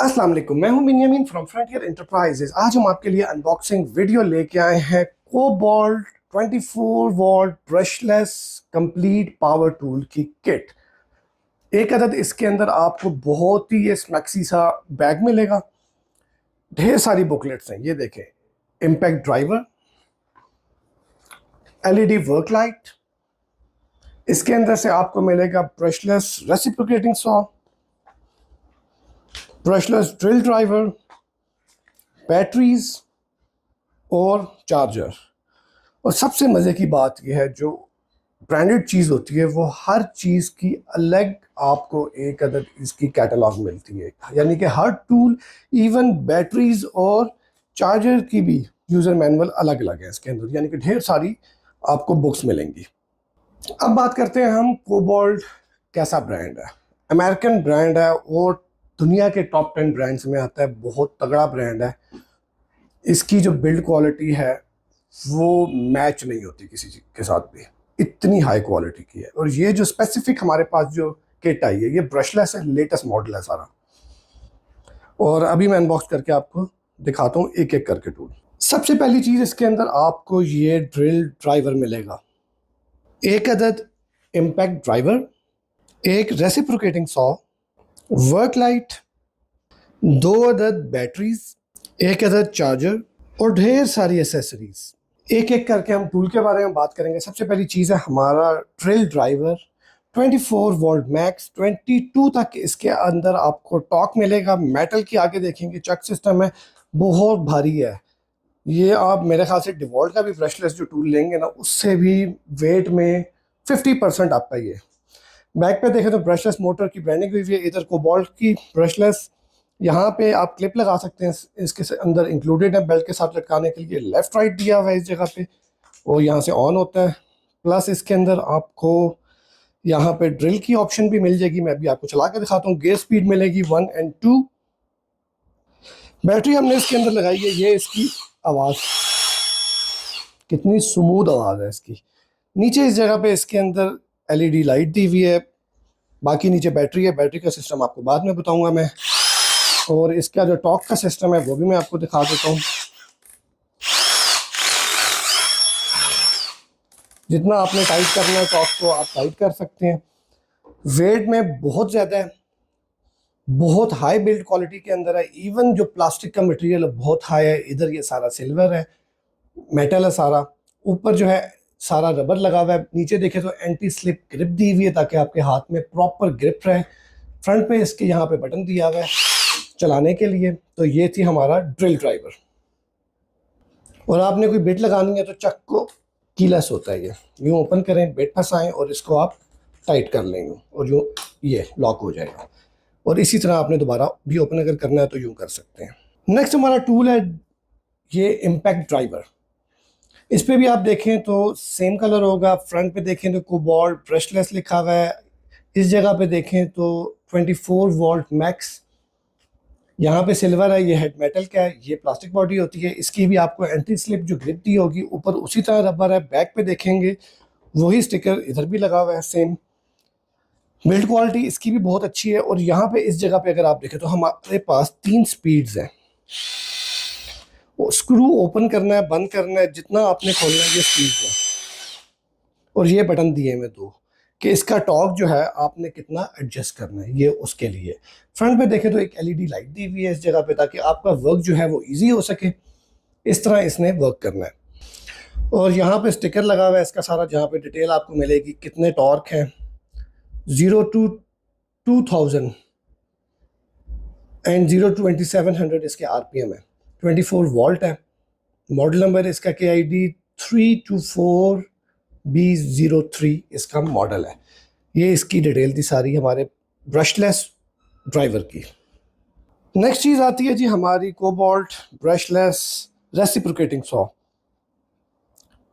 अस्सलाम वालेकुम, मैं हूं बिन्यामीन फ्रॉम फ्रंटियर एंटरप्राइजेज। आज हम आपके लिए अनबॉक्सिंग वीडियो लेके आए हैं cobalt 24 what brushless complete power tool की किट। एक अदद इसके अंदर आपको बहुत ही ये स्मैक्सी सा बैग मिलेगा। ढेर सारी बुकलेट्स हैं, ये देखें। Impact driver, LED work light, इसके अंदर से आपको मिलेगा brushless reciprocating saw, brushless drill driver, batteries और चार्जर। और सबसे मज़े की बात यह है, जो ब्रांडेड चीज़ होती है वो हर चीज़ की अलग आपको एक अदद इसकी कैटलॉग मिलती है। यानी कि हर टूल, इवन बैटरीज और चार्जर की भी यूज़र मैनुअल अलग अलग है इसके अंदर, यानी कि ढेर सारी आपको बुक्स मिलेंगी। अब बात करते हैं हम कोबाल्ट कैसा ब्रांड है। अमेरिकन ब्रांड है और दुनिया के टॉप 10 ब्रांड्स में आता है। बहुत तगड़ा ब्रांड है। इसकी जो बिल्ड क्वालिटी है वो मैच नहीं होती किसी चीज़ के साथ भी, इतनी हाई क्वालिटी की है। और ये जो स्पेसिफिक हमारे पास जो किट आई है, ये ब्रशलेस है, लेटेस्ट मॉडल है सारा। और अभी मैं अनबॉक्स करके आपको दिखाता हूँ एक एक करके टूल। सबसे पहली चीज़, इसके अंदर आपको ये ड्रिल ड्राइवर मिलेगा, एक अदद इम्पैक्ट ड्राइवर, एक रेसिप्रोकेटिंग सॉ, वर्क लाइट, 2 अदद बैटरीज, एक अदद चार्जर और ढेर सारी एसेसरीज। एक एक करके हम टूल के बारे में बात करेंगे। सबसे पहली चीज़ है हमारा ड्रिल ड्राइवर, 24 वोल्ट मैक्स, 22 तक इसके अंदर आपको टॉर्क मिलेगा। मेटल की आगे देखेंगे चक सिस्टम है, बहुत भारी है ये। आप मेरे ख्याल से डिवॉल्ट का भी ब्रशलेस जो टूल लेंगे ना, उससे भी वेट में 50% आपका ये। बैक पे देखें तो ब्रशलेस मोटर की ब्रांडिंग हुई है। इधर कोबाल्ट की ब्रशलेस, यहाँ पे आप क्लिप लगा सकते हैं, इसके अंदर इंक्लूडेड है बेल्ट के साथ लटकाने के लिए। लेफ्ट राइट दिया हुआ है इस जगह पे, और यहाँ से ऑन होता है। प्लस इसके अंदर आपको यहाँ पे ड्रिल की ऑप्शन भी मिल जाएगी। मैं अभी आपको चला के दिखाता हूँ। गेयर स्पीड मिलेगी 1 और 2। बैटरी हमने इसके अंदर लगाई है। ये इसकी आवाज़, कितनी स्मूथ आवाज़ है इसकी। नीचे इस जगह पे इसके अंदर एलईडी लाइट दी हुई है। बाकी नीचे बैटरी है। बैटरी का सिस्टम आपको बाद में बताऊंगा मैं। और इसका जो टॉर्क का सिस्टम है वो भी मैं आपको दिखा देता हूँ। जितना आपने टाइट करना है टॉर्क को आप टाइट कर सकते हैं। वेट में बहुत ज़्यादा है, बहुत हाई बिल्ड क्वालिटी के अंदर है। इवन जो प्लास्टिक का मटेरियल है बहुत हाई है। इधर ये सारा सिल्वर है, मेटल है सारा। ऊपर जो है सारा रबर लगा हुआ है। नीचे देखें तो एंटी स्लिप ग्रिप दी हुई है ताकि आपके हाथ में प्रॉपर ग्रिप रहे। फ्रंट पे इसके यहाँ पे बटन दिया हुआ है चलाने के लिए। तो ये थी हमारा ड्रिल ड्राइवर। और आपने कोई बिट लगानी है तो चक को कीलेस होता है, ये यूँ ओपन करें, बिट फंसाएं और इसको आप टाइट कर लेंगे और यूँ ये लॉक हो जाएगा। और इसी तरह आपने दोबारा भी ओपन अगर करना है तो यूँ कर सकते हैं। नेक्स्ट हमारा टूल है ये इम्पैक्ट ड्राइवर। इस पे भी आप देखें तो सेम कलर होगा। फ्रंट पे देखें तो कोबाल्ट ब्रशलेस लिखा हुआ है। इस जगह पे देखें तो 24 वोल्ट मैक्स। यहाँ पे सिल्वर है, ये हेड मेटल का है, ये प्लास्टिक बॉडी होती है। इसकी भी आपको एंटी स्लिप जो ग्रिप दी होगी, ऊपर उसी तरह रबर है। बैक पे देखेंगे वही स्टिकर इधर भी लगा हुआ है सेम। बिल्ड क्वालिटी इसकी भी बहुत अच्छी है। और यहाँ पे इस जगह पे अगर आप देखें तो हमारे पास 3 स्पीड्स हैं। स्क्रू ओपन करना है, बंद करना है, जितना आपने खोलना है ये स्पीड है। और ये बटन दिए हैं 2 कि इसका टॉर्क जो है आपने कितना एडजस्ट करना है, ये उसके लिए। फ्रंट पे देखें तो एक एलईडी लाइट दी हुई है इस जगह पे ताकि आपका वर्क जो है वो इजी हो सके। इस तरह इसने वर्क करना है। और यहाँ पे स्टिकर लगा हुआ है इसका सारा, जहाँ पे डिटेल आपको मिलेगी कितने टॉर्क हैं। 0 to 2000 एंड 0 to 2700 इसके आरपीएम है। 24 वोल्ट है। मॉडल नंबर इसका KID 324B03 इसका मॉडल है। ये इसकी डिटेल थी सारी हमारे ब्रशलेस ड्राइवर की। नेक्स्ट चीज़ आती है जी हमारी कोबाल्ट ब्रशलेस रेसिप्रोकेटिंग सॉ।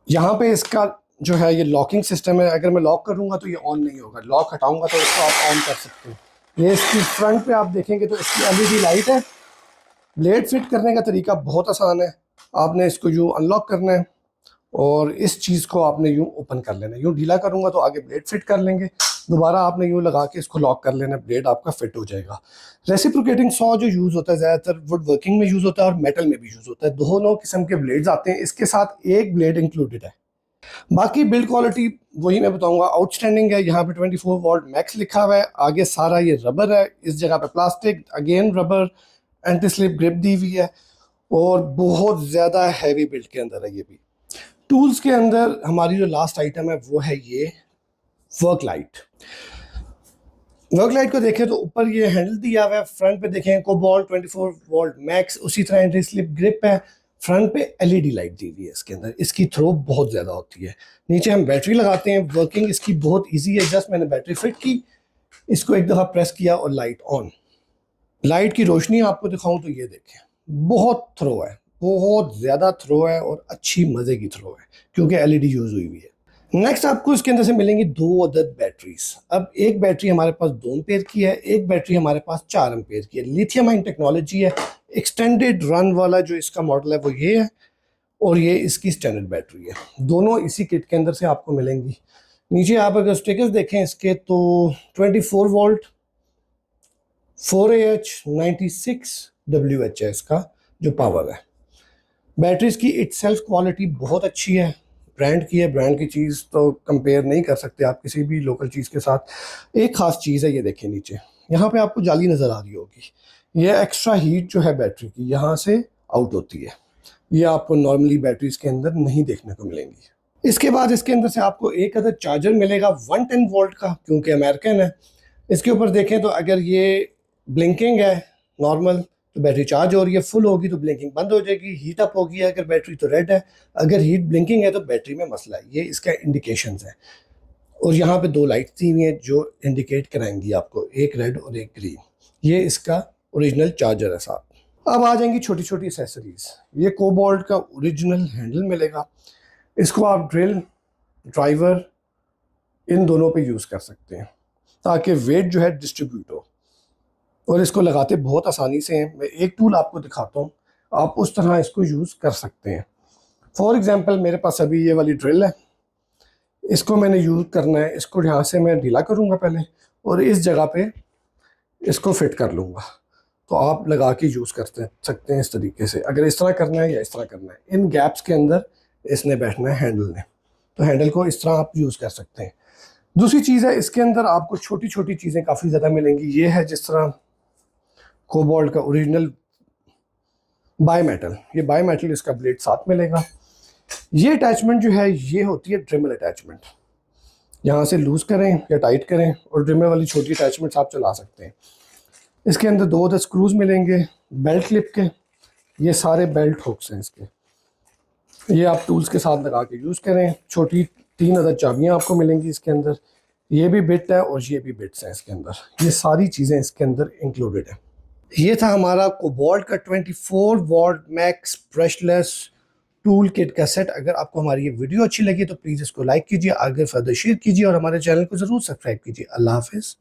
यहाँ पे इसका जो है ये लॉकिंग सिस्टम है। अगर मैं लॉक करूँगा तो ये ऑन नहीं होगा, लॉक हटाऊँगा तो इसको आप ऑन कर सकते हैं। ये इसकी फ्रंट पे आप देखेंगे तो इसकी एलईडी लाइट है। ब्लेड फिट करने का तरीका बहुत आसान है। आपने इसको यूँ अनलॉक करना है और इस चीज़ को आपने यूँ ओपन कर लेना है। यूँ ढीला करूँगा तो आगे ब्लेड फिट कर लेंगे, दोबारा आपने यूँ लगा के इसको लॉक कर लेना, ब्लेड आपका फिट हो जाएगा। रेसिप्रोकेटिंग सॉ जो यूज़ होता है ज़्यादातर वुड वर्किंग में यूज़ होता है और मेटल में भी यूज़ होता है। दोनों किस्म के ब्लेड्स आते हैं, इसके साथ एक ब्लेड इंक्लूडेड है। बाकी बिल्ड क्वालिटी वही मैं बताऊंगा, आउटस्टैंडिंग है। यहाँ पे 24 वोल्ट मैक्स लिखा हुआ है, आगे सारा ये रबर है, इस जगह पे plastic, again rubber, anti slip grip दी हुई है और बहुत ज़्यादा हैवी बिल्ड के अंदर है। ये भी टूल्स के अंदर हमारी जो लास्ट आइटम है वो है ये वर्क लाइट। वर्क लाइट को देखें तो ऊपर ये हैंडल दिया हुआ है, फ्रंट पे देखें कोबाल्ट 24 वोल्ट मैक्स, उसी तरह एंटी स्लिप ग्रिप है, फ्रंट पे एलईडी लाइट दी हुई है इसके अंदर। इसकी थ्रो बहुत ज़्यादा होती है। नीचे हम बैटरी लगाते हैं, वर्किंग इसकी बहुत इजी है। जस्ट मैंने बैटरी फिट की, इसको एक दफ़ा प्रेस किया और लाइट ऑन। लाइट की रोशनी आपको दिखाऊं तो ये देखें, बहुत थ्रो है, बहुत ज़्यादा थ्रो है और अच्छी मज़े की थ्रो है क्योंकि एलईडी यूज़ हुई हुई है। नेक्स्ट आपको इसके अंदर से मिलेंगी 2 अदद बैटरीज। अब एक बैटरी हमारे पास 2 एम्पेयर की है, एक बैटरी हमारे पास 4 एम्पेयर की है। लिथियम आयन टेक्नोलॉजी है। एक्सटेंडेड रन वाला जो इसका मॉडल है वो ये है और ये इसकी स्टैंडर्ड बैटरी है। दोनों इसी किट के अंदर से आपको मिलेंगी। नीचे आप अगर स्टिकर्स देखें इसके तो 24 वोल्ट 4AH 96 WH है इसका जो पावर है। बैटरीज की इटसेल्फ क्वालिटी बहुत अच्छी है, ब्रांड की है, ब्रांड की चीज़ तो कंपेयर नहीं कर सकते आप किसी भी लोकल चीज़ के साथ। एक ख़ास चीज़ है, ये देखिए नीचे यहाँ पे आपको जाली नज़र आ रही होगी, ये एक्स्ट्रा हीट जो है बैटरी की यहाँ से आउट होती है। ये आपको नॉर्मली बैटरीज के अंदर नहीं देखने को मिलेंगी। इसके बाद इसके अंदर से आपको एक अदर चार्जर मिलेगा 110 वोल्ट का, क्योंकि अमेरिकन है। इसके ऊपर देखें तो अगर ये ब्लिंकिंग है नॉर्मल तो बैटरी चार्ज हो रही है, फुल होगी तो ब्लिंकिंग बंद हो जाएगी, हीट अप होगी अगर बैटरी तो रेड है, अगर हीट ब्लिंकिंग है तो बैटरी में मसला है। ये इसका इंडिकेशंस है। और यहाँ पे 2 लाइट्स दी हुई हैं जो इंडिकेट कराएंगी आपको, एक रेड और एक ग्रीन। ये इसका ओरिजिनल चार्जर है साथ। अब आ जाएंगी छोटी छोटी एसेसरीज। ये कोबाल्ट का ओरिजिनल हैंडल मिलेगा, इसको आप ड्रिल, ड्राइवर इन दोनों पे यूज़ कर सकते हैं ताकि वेट जो है डिस्ट्रीब्यूट हो, और इसको लगाते बहुत आसानी से हैं। मैं एक टूल आपको दिखाता हूँ, आप उस तरह इसको यूज़ कर सकते हैं। फॉर एग्जांपल मेरे पास अभी ये वाली ड्रिल है, इसको मैंने यूज़ करना है। इसको यहाँ से मैं ढीला करूँगा पहले और इस जगह पे इसको फिट कर लूँगा, तो आप लगा के यूज़ कर सकते हैं इस तरीके से। अगर इस तरह करना है या इस तरह करना है, इन गैप्स के अंदर इसने बैठना है हैंडल ने, तो हैंडल को इस तरह आप यूज़ कर सकते हैं। दूसरी चीज़ है, इसके अंदर आपको छोटी छोटी चीज़ें काफ़ी ज़्यादा मिलेंगी। ये है जिस तरह कोबाल्ट का ओरिजिनल बायमेटल, ये बायमेटल इसका ब्लेड साथ मिलेगा। ये अटैचमेंट जो है ये होती है ड्रिमल अटैचमेंट। यहाँ से लूज़ करें या टाइट करें और ड्रिमल वाली छोटी अटैचमेंट्स आप चला सकते हैं। इसके अंदर 2 अदर स्क्रूज मिलेंगे बेल्ट क्लिप के, ये सारे बेल्ट हुक्स हैं इसके, ये आप टूल्स के साथ लगा के यूज़ करें। छोटी 3 अदर चाबियाँ आपको मिलेंगी इसके अंदर, ये भी बिट है और ये भी बिट्स हैं इसके अंदर। ये सारी चीज़ें इसके अंदर इंक्लूडेड है। ये था हमारा कोबाल्ट का 24 what max brushless tool kit का सेट। अगर आपको हमारी ये वीडियो अच्छी लगी तो प्लीज़ इसको लाइक कीजिए, आगे फर्दर शेयर कीजिए और हमारे चैनल को ज़रूर सब्सक्राइब कीजिए। अल्लाह हाफिज़।